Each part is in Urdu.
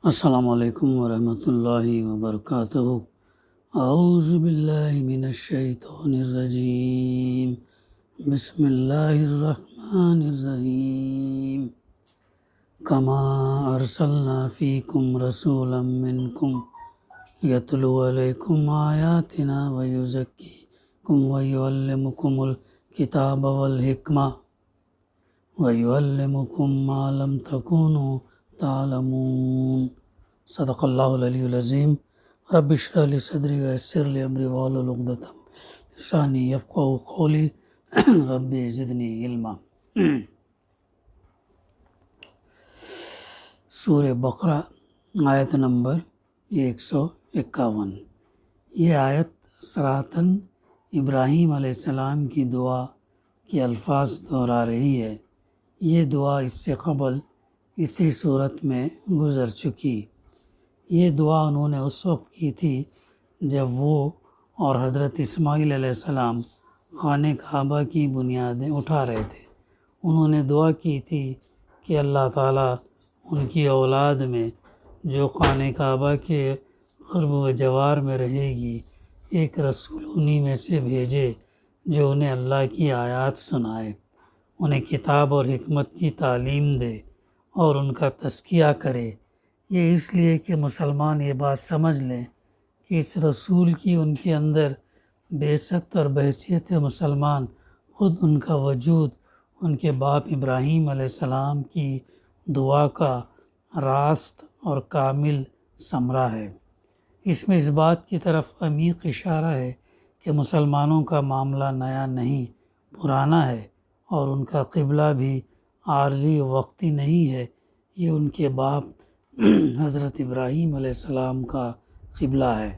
السلام علیکم ورحمۃ اللہ وبرکاتہ۔ اعوذ باللہ من الشیطان الرجیم، بسم اللہ الرحمن الرحیم۔ کما ارسلنا فیکم رسولا منکم یتلو علیکم آیاتنا ویزکیکم ویعلمکم الکتاب والحکمہ وَيُعَلِّمُكُم مَّا لَمْ تَكُونُوا تَعْلَمُونَ۔ صدق اللہ العلی العظیم۔ رب اشرح لی صدری ویسر لی امری واحلل عقدۃ من لسانی یفقہوا قولی رب زدنی علما۔ سورہ بقرہ آیت نمبر 151۔ یہ آیت صراطاً ابراہیم علیہ السلام کی دعا کے الفاظ دہرا رہی ہے۔ یہ دعا اس سے قبل اسی صورت میں گزر چکی۔ یہ دعا انہوں نے اس وقت کی تھی جب وہ اور حضرت اسماعیل علیہ السلام خانہ کعبہ کی بنیادیں اٹھا رہے تھے۔ انہوں نے دعا کی تھی کہ اللہ تعالیٰ ان کی اولاد میں جو خانہ کعبہ کے قرب و جوار میں رہے گی، ایک رسول انہی میں سے بھیجے جو انہیں اللہ کی آیات سنائے، انہیں کتاب اور حکمت کی تعلیم دے اور ان کا تزکیہ کرے۔ یہ اس لیے کہ مسلمان یہ بات سمجھ لیں کہ اس رسول کی ان کے اندر بعثت اور بحیثیت مسلمان، خود ان کا وجود ان کے باپ ابراہیم علیہ السلام کی دعا کا راست اور کامل ثمرہ ہے۔ اس میں اس بات کی طرف عمیق اشارہ ہے کہ مسلمانوں کا معاملہ نیا نہیں، پرانا ہے، اور ان کا قبلہ بھی عارضی وقتی نہیں ہے۔ یہ ان کے باپ حضرت ابراہیم علیہ السلام کا قبلہ ہے،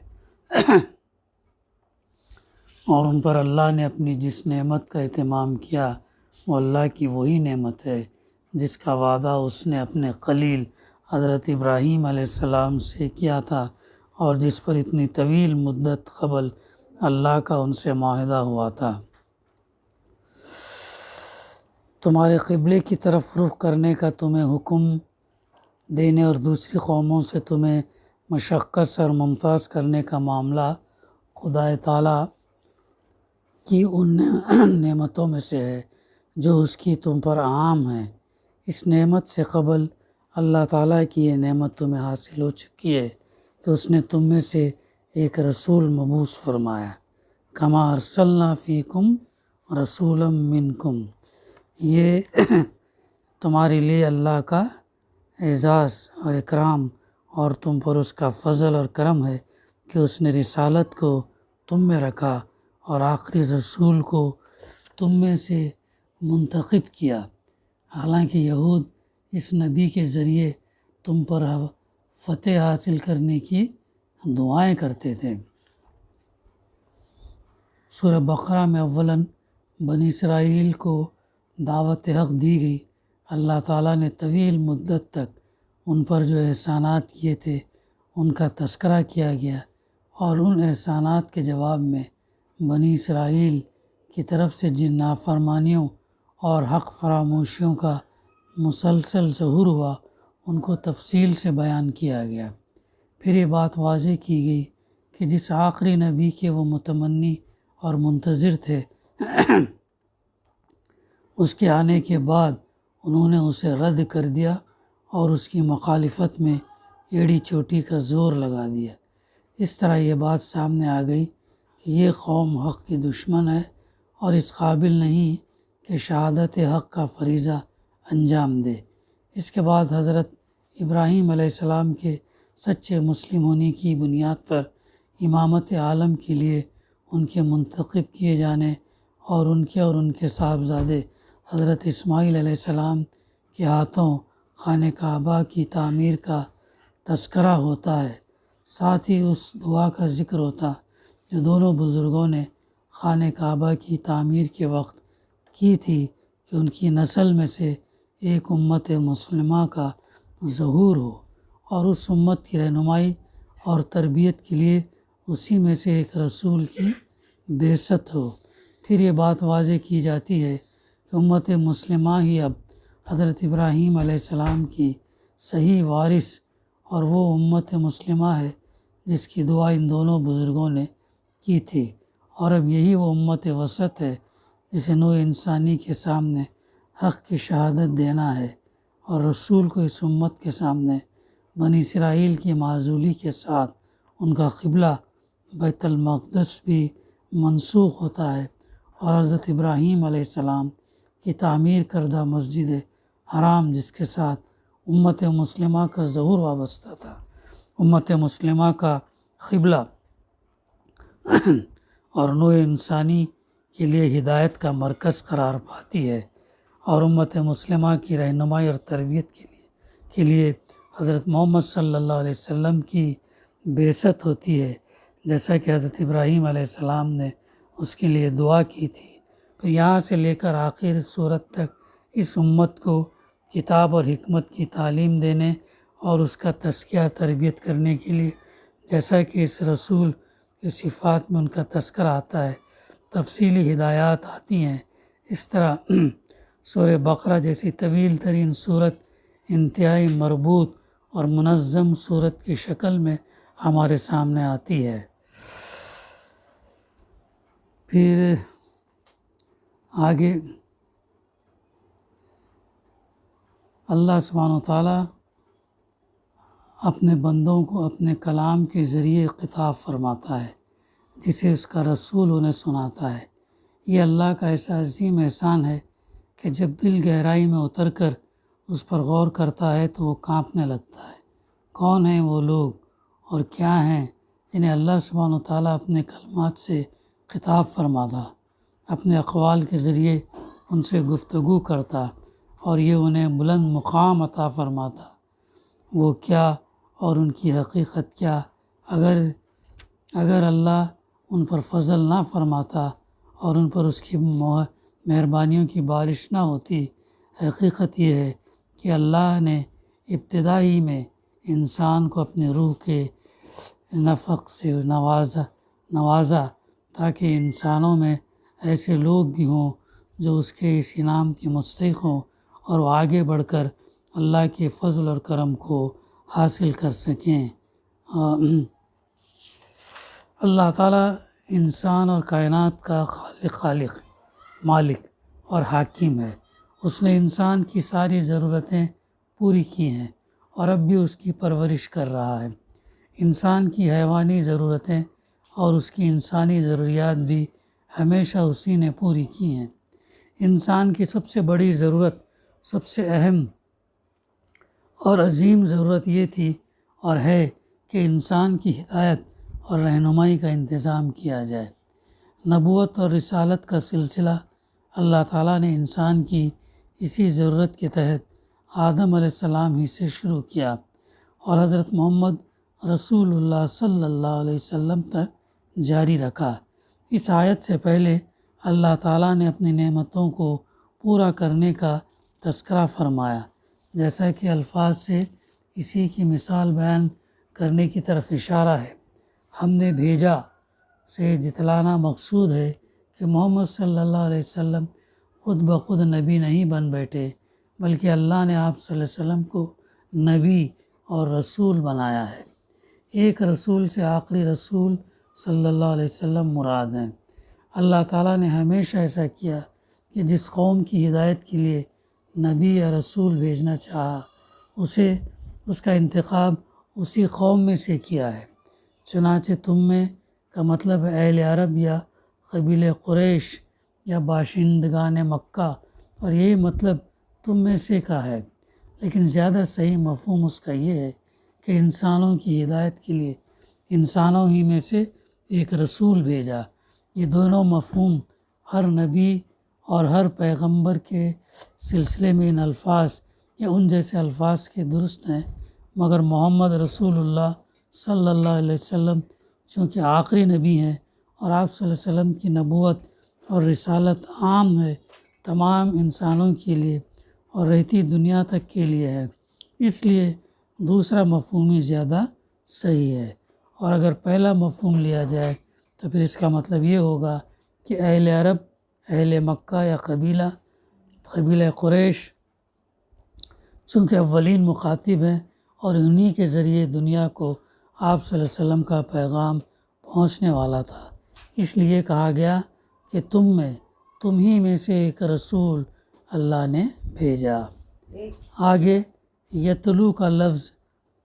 اور ان پر اللہ نے اپنی جس نعمت کا اہتمام کیا وہ اللہ کی وہی نعمت ہے جس کا وعدہ اس نے اپنے خلیل حضرت ابراہیم علیہ السلام سے کیا تھا، اور جس پر اتنی طویل مدت قبل اللہ کا ان سے معاہدہ ہوا تھا۔ تمہارے قبلے کی طرف رخ کرنے کا تمہیں حکم دینے اور دوسری قوموں سے تمہیں مشقت سے اور ممتاز کرنے کا معاملہ خدا تعالیٰ کی ان نعمتوں میں سے ہے جو اس کی تم پر عام ہیں۔ اس نعمت سے قبل اللہ تعالیٰ کی یہ نعمت تمہیں حاصل ہو چکی ہے کہ اس نے تم میں سے ایک رسول مبعوث فرمایا۔ کما ارسلنا فیکم رسولا منکم، یہ تمہارے لیے اللہ کا اعزاز اور اکرام اور تم پر اس کا فضل اور کرم ہے کہ اس نے رسالت کو تم میں رکھا اور آخری رسول کو تم میں سے منتخب کیا۔ حالانکہ یہود اس نبی کے ذریعے تم پر فتح حاصل کرنے کی دعائیں کرتے تھے۔ سورہ بقرہ میں اولاً بنی اسرائیل کو دعوت حق دی گئی۔ اللہ تعالیٰ نے طویل مدت تک ان پر جو احسانات کیے تھے ان کا تذکرہ کیا گیا، اور ان احسانات کے جواب میں بنی اسرائیل کی طرف سے جن نافرمانیوں اور حق فراموشیوں کا مسلسل ظہور ہوا ان کو تفصیل سے بیان کیا گیا۔ پھر یہ بات واضح کی گئی کہ جس آخری نبی کے وہ متمنی اور منتظر تھے، اس کے آنے کے بعد انہوں نے اسے رد کر دیا اور اس کی مخالفت میں ایڑی چوٹی کا زور لگا دیا۔ اس طرح یہ بات سامنے آ گئی کہ یہ قوم حق کی دشمن ہے اور اس قابل نہیں کہ شہادت حق کا فریضہ انجام دے۔ اس کے بعد حضرت ابراہیم علیہ السلام کے سچے مسلم ہونے کی بنیاد پر امامت عالم کے لیے ان کے منتخب کیے جانے اور ان کے صاحبزادے حضرت اسماعیل علیہ السلام کے ہاتھوں خانہ کعبہ کی تعمیر کا تذکرہ ہوتا ہے۔ ساتھ ہی اس دعا کا ذکر ہوتا جو دونوں بزرگوں نے خانہ کعبہ کی تعمیر کے وقت کی تھی کہ ان کی نسل میں سے ایک امت مسلمہ کا ظہور ہو اور اس امت کی رہنمائی اور تربیت کے لیے اسی میں سے ایک رسول کی بعثت ہو۔ پھر یہ بات واضح کی جاتی ہے کہ امت مسلمہ ہی اب حضرت ابراہیم علیہ السلام کی صحیح وارث اور وہ امت مسلمہ ہے جس کی دعا ان دونوں بزرگوں نے کی تھی، اور اب یہی وہ امت وسط ہے جسے نوع انسانی کے سامنے حق کی شہادت دینا ہے، اور رسول کو اس امت کے سامنے بنی اسرائیل کی معزولی کے ساتھ ان کا قبلہ بیت المقدس بھی منسوخ ہوتا ہے، اور حضرت ابراہیم علیہ السلام کی تعمیر کردہ مسجد حرام جس کے ساتھ امت مسلمہ کا ظہور وابستہ تھا، امت مسلمہ کا قبلہ اور نوع انسانی کے لیے ہدایت کا مرکز قرار پاتی ہے، اور امت مسلمہ کی رہنمائی اور تربیت کے لیے حضرت محمد صلی اللہ علیہ وسلم کی بعثت ہوتی ہے، جیسا کہ حضرت ابراہیم علیہ السلام نے اس کے لیے دعا کی تھی۔ پھر یہاں سے لے کر آخر صورت تک اس امت کو کتاب اور حکمت کی تعلیم دینے اور اس کا تزکیہ تربیت کرنے کے لیے، جیسا کہ اس رسول کی صفات میں ان کا تذکرہ آتا ہے، تفصیلی ہدایات آتی ہیں۔ اس طرح سورہ بقرہ جیسی طویل ترین صورت انتہائی مربوط اور منظم صورت کی شکل میں ہمارے سامنے آتی ہے۔ پھر آگے اللہ سبحانہ و تعالیٰ اپنے بندوں کو اپنے کلام کے ذریعے خطاب فرماتا ہے، جسے اس کا رسول انہیں سناتا ہے۔ یہ اللہ کا ایسا عظیم احسان ہے کہ جب دل گہرائی میں اتر کر اس پر غور کرتا ہے تو وہ کانپنے لگتا ہے۔ کون ہیں وہ لوگ اور کیا ہیں جنہیں اللہ سبحانہ و تعالیٰ اپنے کلمات سے خطاب فرماتا، اپنے اقوال کے ذریعے ان سے گفتگو کرتا اور یہ انہیں بلند مقام عطا فرماتا؟ وہ کیا اور ان کی حقیقت کیا؟ اگر اللہ ان پر فضل نہ فرماتا اور ان پر اس کی مہربانیوں کی بارش نہ ہوتی، حقیقت یہ ہے کہ اللہ نے ابتدائی میں انسان کو اپنے روح کے نفخ سے نوازا تاکہ انسانوں میں ایسے لوگ بھی ہوں جو اس کے اس انعام کی مستحق ہوں اور وہ آگے بڑھ کر اللہ کے فضل اور کرم کو حاصل کر سکیں۔ اللہ تعالیٰ انسان اور کائنات کا خالق، مالک اور حاکم ہے۔ اس نے انسان کی ساری ضرورتیں پوری کی ہیں اور اب بھی اس کی پرورش کر رہا ہے۔ انسان کی حیوانی ضرورتیں اور اس کی انسانی ضروریات بھی ہمیشہ اسی نے پوری کی ہیں۔ انسان کی سب سے بڑی ضرورت، سب سے اہم اور عظیم ضرورت یہ تھی اور ہے کہ انسان کی ہدایت اور رہنمائی کا انتظام کیا جائے۔ نبوت اور رسالت کا سلسلہ اللہ تعالیٰ نے انسان کی اسی ضرورت کے تحت آدم علیہ السلام ہی سے شروع کیا اور حضرت محمد رسول اللہ صلی اللہ علیہ وسلم تک جاری رکھا۔ اس آیت سے پہلے اللہ تعالیٰ نے اپنی نعمتوں کو پورا کرنے کا تذکرہ فرمایا، جیسا کہ الفاظ سے اسی کی مثال بیان کرنے کی طرف اشارہ ہے۔ ہم نے بھیجا سے جتلانا مقصود ہے کہ محمد صلی اللہ علیہ وسلم خود بخود نبی نہیں بن بیٹھے، بلکہ اللہ نے آپ صلی اللہ علیہ وسلم کو نبی اور رسول بنایا ہے۔ ایک رسول سے آخری رسول صلی اللہ علیہ وسلم مراد ہیں۔ اللہ تعالیٰ نے ہمیشہ ایسا کیا کہ جس قوم کی ہدایت کے لیے نبی یا رسول بھیجنا چاہا اس کا انتخاب اسی قوم میں سے کیا ہے۔ چنانچہ تم میں کا مطلب ہے اہل عرب یا قبیل قریش یا باشندگان مکہ، اور یہی مطلب تم میں سے کا ہے، لیکن زیادہ صحیح مفہوم اس کا یہ ہے کہ انسانوں کی ہدایت کے لیے انسانوں ہی میں سے ایک رسول بھیجا۔ یہ دونوں مفہوم ہر نبی اور ہر پیغمبر کے سلسلے میں ان الفاظ یا ان جیسے الفاظ کے درست ہیں، مگر محمد رسول اللہ صلی اللہ علیہ وسلم چونکہ آخری نبی ہیں اور آپ صلی اللہ علیہ وسلم کی نبوت اور رسالت عام ہے، تمام انسانوں کے لیے اور رہتی دنیا تک کے لیے ہے، اس لیے دوسرا مفہوم ہی زیادہ صحیح ہے۔ اور اگر پہلا مفہوم لیا جائے تو پھر اس کا مطلب یہ ہوگا کہ اہل عرب، اہل مکہ یا قبیلہ قریش چونکہ اولین مخاطب ہیں اور انہی کے ذریعے دنیا کو آپ صلی اللہ علیہ وسلم کا پیغام پہنچنے والا تھا۔ اس لیے کہا گیا کہ تم ہی میں سے ایک رسول اللہ نے بھیجا۔ آگے یتلو کا لفظ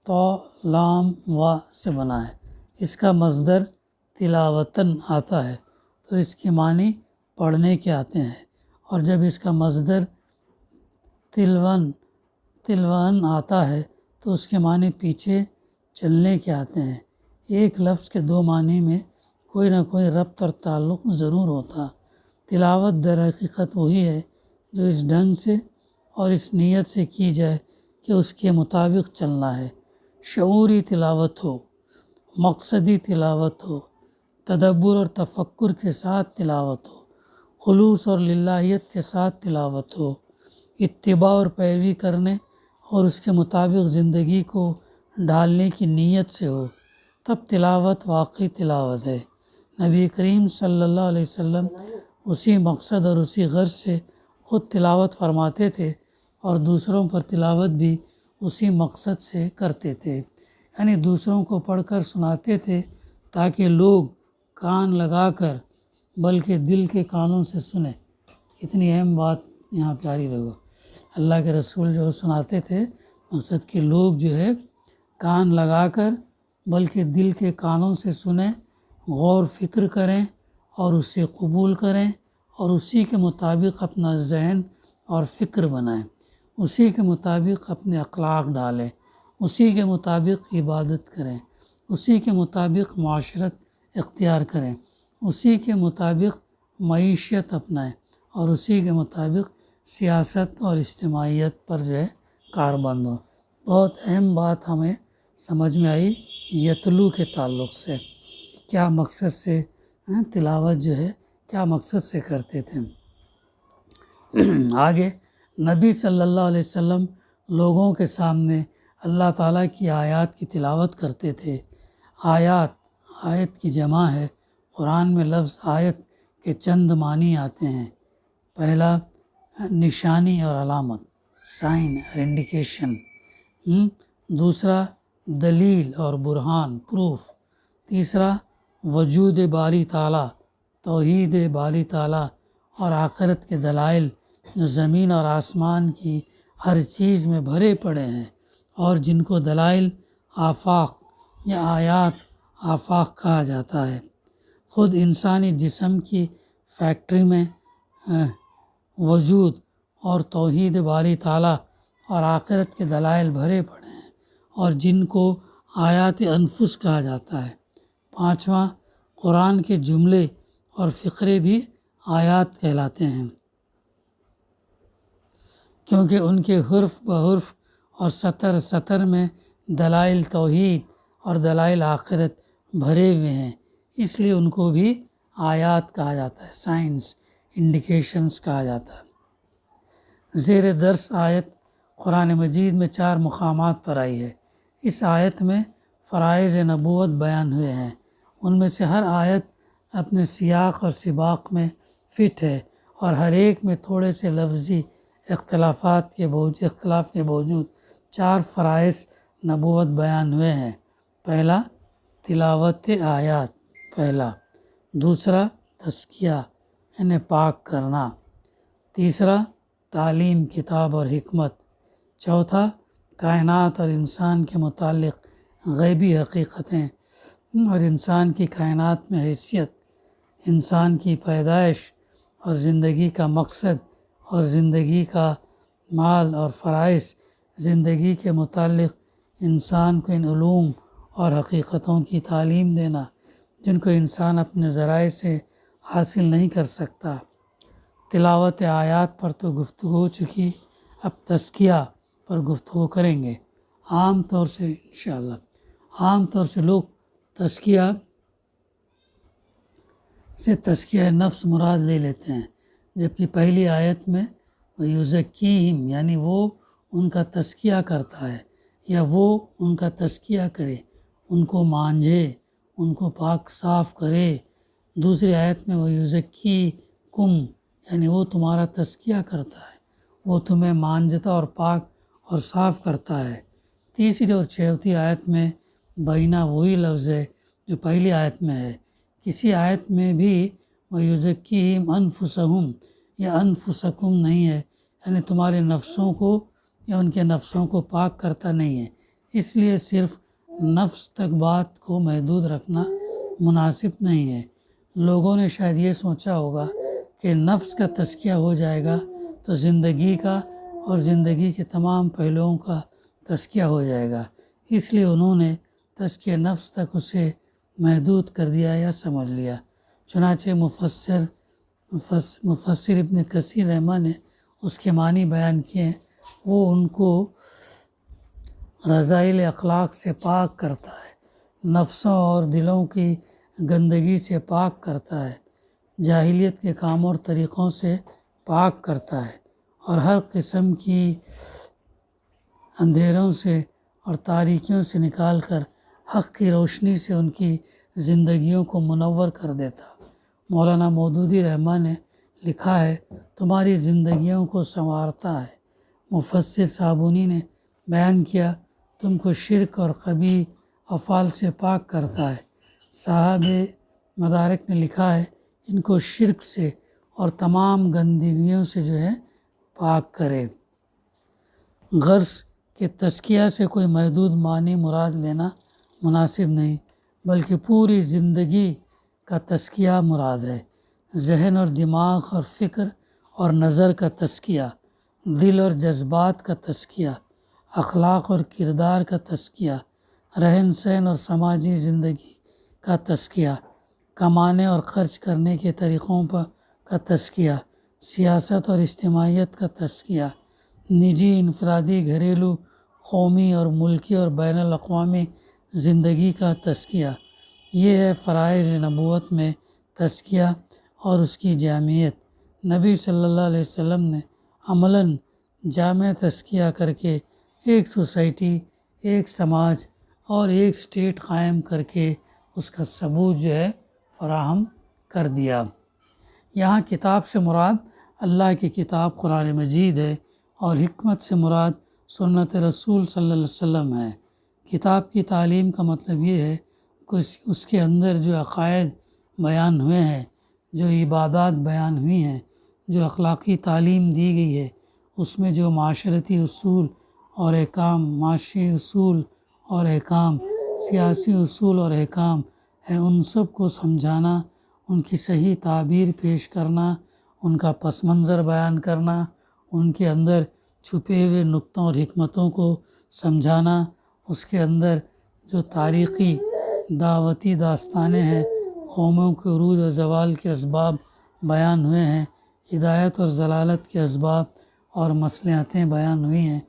تو لام و سے بنا ہے۔ اس کا مصدر تلاوتاً آتا ہے تو اس کے معنی پڑھنے کے آتے ہیں، اور جب اس کا مصدر تلون آتا ہے تو اس کے معنی پیچھے چلنے کے آتے ہیں۔ ایک لفظ کے دو معنی میں کوئی نہ کوئی ربط اور تعلق ضرور ہوتا۔ تلاوت در حقیقت وہی ہے جو اس ڈھنگ سے اور اس نیت سے کی جائے کہ اس کے مطابق چلنا ہے۔ شعوری تلاوت ہو، مقصدی تلاوت ہو، تدبر اور تفکر کے ساتھ تلاوت ہو، خلوص اور للہیت کے ساتھ تلاوت ہو، اتباع اور پیروی کرنے اور اس کے مطابق زندگی کو ڈھالنے کی نیت سے ہو، تب تلاوت واقعی تلاوت ہے۔ نبی کریم صلی اللہ علیہ وسلم اسی مقصد اور اسی غرض سے خود تلاوت فرماتے تھے اور دوسروں پر تلاوت بھی اسی مقصد سے کرتے تھے، یعنی دوسروں کو پڑھ کر سناتے تھے تاکہ لوگ کان لگا کر بلکہ دل کے کانوں سے سنیں۔ کتنی اہم بات یہاں پیاری لوگوں، اللہ کے رسول جو سناتے تھے، مقصد کہ لوگ جو ہے کان لگا کر بلکہ دل کے کانوں سے سنیں، غور فکر کریں اور اسے قبول کریں اور اسی کے مطابق اپنا ذہن اور فکر بنائیں، اسی کے مطابق اپنے اخلاق ڈالیں، اسی کے مطابق عبادت کریں، اسی کے مطابق معاشرت اختیار کریں، اسی کے مطابق معیشت اپنائیں اور اسی کے مطابق سیاست اور اجتماعیت پر جو ہے کاربند ہو۔ بہت اہم بات ہمیں سمجھ میں آئی یتلو کے تعلق سے، کیا مقصد سے تلاوت جو ہے کیا مقصد سے کرتے تھے۔ آگے نبی صلی اللہ علیہ وسلم لوگوں کے سامنے اللہ تعالیٰ کی آیات کی تلاوت کرتے تھے۔ آیت کی جمع ہے۔ قرآن میں لفظ آیت کے چند معنی آتے ہیں۔ پہلا نشانی اور علامت، سائن اور انڈیکیشن۔ دوسرا دلیل اور برہان، پروف۔ تیسرا وجود باری تعالیٰ، توحید باری تعالیٰ اور آخرت کے دلائل جو زمین اور آسمان کی ہر چیز میں بھرے پڑے ہیں اور جن کو دلائل آفاق یا آیات آفاق کہا جاتا ہے۔ خود انسانی جسم کی فیکٹری میں وجود اور توحید باری تعالیٰ اور آخرت کے دلائل بھرے پڑے ہیں اور جن کو آیات انفس کہا جاتا ہے۔ پانچواں، قرآن کے جملے اور فقرے بھی آیات کہلاتے ہیں کیونکہ ان کے حرف بحرف اور سطر سطر میں دلائل توحید اور دلائل آخرت بھرے ہوئے ہیں، اس لیے ان کو بھی آیات کہا جاتا ہے، سائنس، انڈیکیشنز کہا جاتا ہے۔ زیر درس آیت قرآن مجید میں 4 مقامات پر آئی ہے۔ اس آیت میں فرائض نبوت بیان ہوئے ہیں، ان میں سے ہر آیت اپنے سیاق اور سباق میں فٹ ہے اور ہر ایک میں تھوڑے سے لفظی اختلاف کے باوجود 4 فرائض نبوت بیان ہوئے ہیں۔ پہلا تلاوت آیات، دوسرا تزکیہ یعنی پاک کرنا، تیسرا تعلیم کتاب اور حکمت، چوتھا کائنات اور انسان کے متعلق غیبی حقیقتیں اور انسان کی کائنات میں حیثیت، انسان کی پیدائش اور زندگی کا مقصد اور زندگی کا مال اور فرائض، زندگی کے متعلق انسان کو ان علوم اور حقیقتوں کی تعلیم دینا جن کو انسان اپنے ذرائع سے حاصل نہیں کر سکتا۔ تلاوت آیات پر تو گفتگو ہو چکی، اب تزکیہ پر گفتگو کریں گے۔ عام طور سے لوگ تزکیہ نفس مراد لے لیتے ہیں، جبکہ پہلی آیت میں یزکیہم یعنی وہ ان کا تزکیہ کرتا ہے یا وہ ان کا تزکیہ کرے، ان کو مانجھے، ان کو پاک صاف کرے۔ دوسری آیت میں وہ یزکیکم یعنی وہ تمہارا تزکیہ کرتا ہے، وہ تمہیں مانجھتا اور پاک اور صاف کرتا ہے۔ تیسری اور چوتھی آیت میں بینہ وہی لفظ ہے جو پہلی آیت میں ہے۔ کسی آیت میں بھی وَيُزَكِّيهِمْ أَنفُسَهُمْ یا انفسکم نہیں ہے، یعنی تمہارے نفسوں کو یا ان کے نفسوں کو پاک کرتا نہیں ہے۔ اس لیے صرف نفس تک بات کو محدود رکھنا مناسب نہیں ہے۔ لوگوں نے شاید یہ سوچا ہوگا کہ نفس کا تزکیہ ہو جائے گا تو زندگی کا اور زندگی کے تمام پہلوؤں کا تزکیہ ہو جائے گا، اس لیے انہوں نے تزکیہ نفس تک اسے محدود کر دیا یا سمجھ لیا۔ چنانچہ مفسر ابن کثیر رحمہ نے اس کے معنی بیان کیے ہیں۔ وہ ان کو رذائل اخلاق سے پاک کرتا ہے، نفسوں اور دلوں کی گندگی سے پاک کرتا ہے، جاہلیت کے کاموں اور طریقوں سے پاک کرتا ہے، اور ہر قسم کی اندھیروں سے اور تاریکیوں سے نکال کر حق کی روشنی سے ان کی زندگیوں کو منور کر دیتا۔ مولانا مودودی رحمہ نے لکھا ہے، تمہاری زندگیوں کو سنوارتا ہے۔ مفسر صابونی نے بیان کیا، تم کو شرک اور قبیح افعال سے پاک کرتا ہے۔ صاحب مدارک نے لکھا ہے، ان کو شرک سے اور تمام گندگیوں سے پاک کرے۔ غرض کہ تزکیہ سے کوئی محدود معنی مراد لینا مناسب نہیں، بلکہ پوری زندگی کا تزکیہ مراد ہے۔ ذہن اور دماغ اور فکر اور نظر کا تزکیہ، دل اور جذبات کا تزکیہ، اخلاق اور کردار کا تزکیہ، رہن سہن اور سماجی زندگی کا تزکیہ، کمانے اور خرچ کرنے کے طریقوں کا تزکیہ، سیاست اور اجتماعیت کا تزکیہ، نجی، انفرادی، گھریلو، قومی اور ملکی اور بین الاقوامی زندگی کا تزکیہ۔ یہ ہے فرائض نبوت میں تزکیہ اور اس کی جامعیت۔ نبی صلی اللہ علیہ وسلم نے عملاً جامع تزکیہ کر کے ایک سوسائٹی، ایک سماج اور ایک اسٹیٹ قائم کر کے اس کا ثبوت فراہم کر دیا۔ یہاں کتاب سے مراد اللہ کی کتاب قرآن مجید ہے، اور حکمت سے مراد سنت رسول صلی اللہ علیہ وسلم ہے۔ کتاب کی تعلیم کا مطلب یہ ہے کہ اس کے اندر جو عقائد بیان ہوئے ہیں، جو عبادات بیان ہوئی ہیں، جو اخلاقی تعلیم دی گئی ہے، اس میں جو معاشرتی اصول اور احکام، معاشی اصول اور احکام، سیاسی اصول اور احکام ہیں، ان سب کو سمجھانا، ان کی صحیح تعبیر پیش کرنا، ان کا پس منظر بیان کرنا، ان کے اندر چھپے ہوئے نکتوں اور حکمتوں کو سمجھانا، اس کے اندر جو تاریخی دعوتی داستانیں ہیں، قوموں کے عروج و زوال کے اسباب بیان ہوئے ہیں، ہدایت اور ضلالت کے اسباب اور مصلحتیں بیان ہوئی ہیں،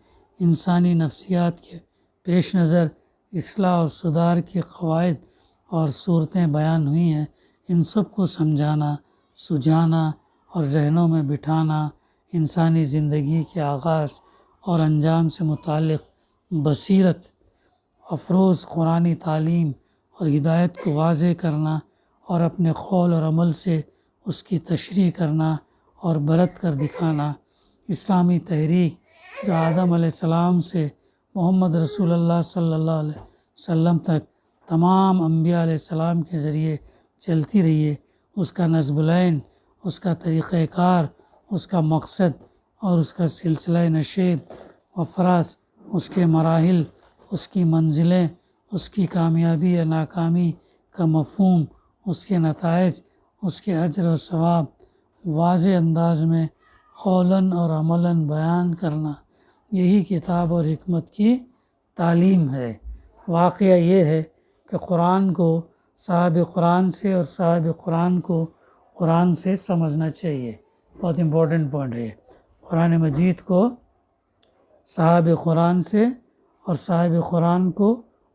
انسانی نفسیات کے پیش نظر اصلاح اور سدھار کے قواعد اور صورتیں بیان ہوئی ہیں۔ ان سب کو سمجھانا، سجھانا اور ذہنوں میں بٹھانا، انسانی زندگی کے آغاز اور انجام سے متعلق بصیرت افروز قرآنی تعلیم اور ہدایت کو واضح کرنا، اور اپنے قول اور عمل سے اس کی تشریح کرنا اور برت کر دکھانا۔ اسلامی تحریک جو آدم علیہ السلام سے محمد رسول اللہ صلی اللہ علیہ وسلم تک تمام انبیاء علیہ السلام کے ذریعے چلتی رہی ہے، اس کا نصب العین، اس کا طریقہ کار، اس کا مقصد اور اس کا سلسلہ نشیب و فراز، اس کے مراحل، اس کی منزلیں، اس کی کامیابی یا ناکامی کا مفہوم، اس کے نتائج، اس کے اجر و ثواب واضح انداز میں قولاً اور عملاً بیان کرنا، یہی کتاب اور حکمت کی تعلیم ہے۔ واقعہ یہ ہے کہ قرآن کو صاحب قرآن سے اور صاحب قرآن کو قرآن سے سمجھنا چاہیے۔ بہت امپورٹنٹ پوائنٹ ہے، قرآن مجید کو صاحب قرآن سے اور صاحب قرآن کو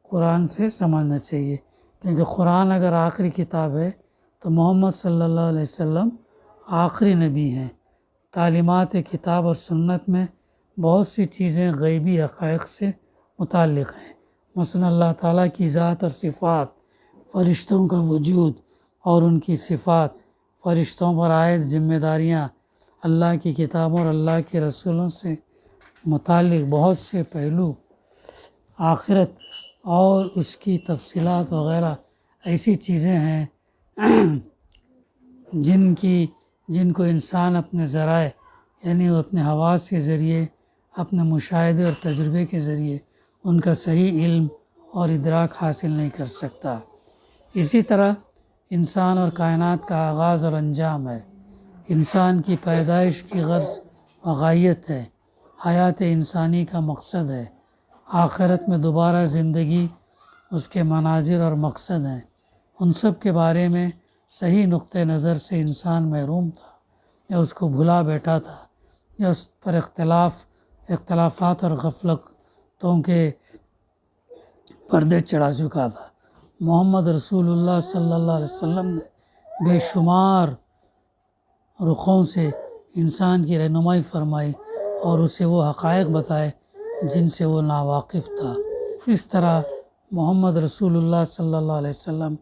قرآن سے سمجھنا چاہیے، کیونکہ قرآن اگر آخری کتاب ہے تو محمد صلی اللہ علیہ وسلم آخری نبی ہیں۔ تعلیمات کتاب اور سنت میں بہت سی چیزیں غیبی حقائق سے متعلق ہیں، مثلا اللہ تعالیٰ کی ذات اور صفات، فرشتوں کا وجود اور ان کی صفات، فرشتوں پر عائد ذمہ داریاں، اللہ کی کتابوں اور اللہ کے رسولوں سے متعلق بہت سے پہلو آخرت اور اس کی تفصیلات وغیرہ ایسی چیزیں ہیں جن کو انسان اپنے ذرائع یعنی وہ اپنے حواس کے ذریعے، اپنے مشاہدے اور تجربے کے ذریعے ان کا صحیح علم اور ادراک حاصل نہیں کر سکتا۔ اسی طرح انسان اور کائنات کا آغاز اور انجام ہے، انسان کی پیدائش کی غرض و غایت ہے، حیات انسانی کا مقصد ہے، آخرت میں دوبارہ زندگی اس کے مناظر اور مقصد ہیں۔ ان سب کے بارے میں صحیح نقطہ نظر سے انسان محروم تھا، یا اس کو بھلا بیٹھا تھا، یا اس پر اختلافات اور غفلتوں کے پردے چڑھا چکا تھا۔ محمد رسول اللہ صلی اللہ علیہ وسلم نے بے شمار رخوں سے انسان کی رہنمائی فرمائی اور اسے وہ حقائق بتائے جن سے وہ ناواقف تھا۔ اس طرح محمد رسول اللہ صلی اللہ علیہ وسلم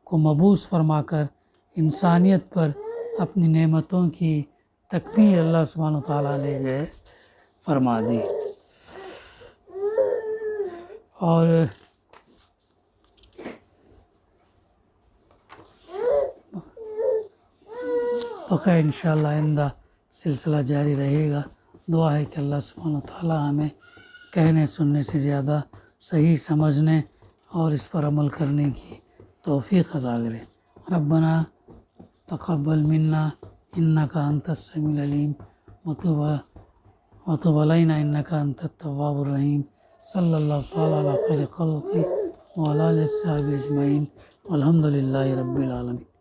کو مبعوث فرما کر انسانیت پر اپنی نعمتوں کی تکمیل اللہ سبحانہ وتعالیٰ نے جو ہے فرما دی۔ اور بقیہ انشاءاللہ آئندہ سلسلہ جاری رہے گا۔ دعا ہے کہ اللہ سبحانہ وتعالیٰ ہمیں کہنے سننے سے زیادہ صحیح سمجھنے اور اس پر عمل کرنے کی توفیق عطا کرے۔ ربنا تقبل منا انک انت السمیع العلیم وتب علینا انک انت التواب الرحیم۔ صلی اللہ تعالیٰ علی خیر خلقہ وعلی آلہ وصحبہ اجمعین والحمد للہ رب العالمین۔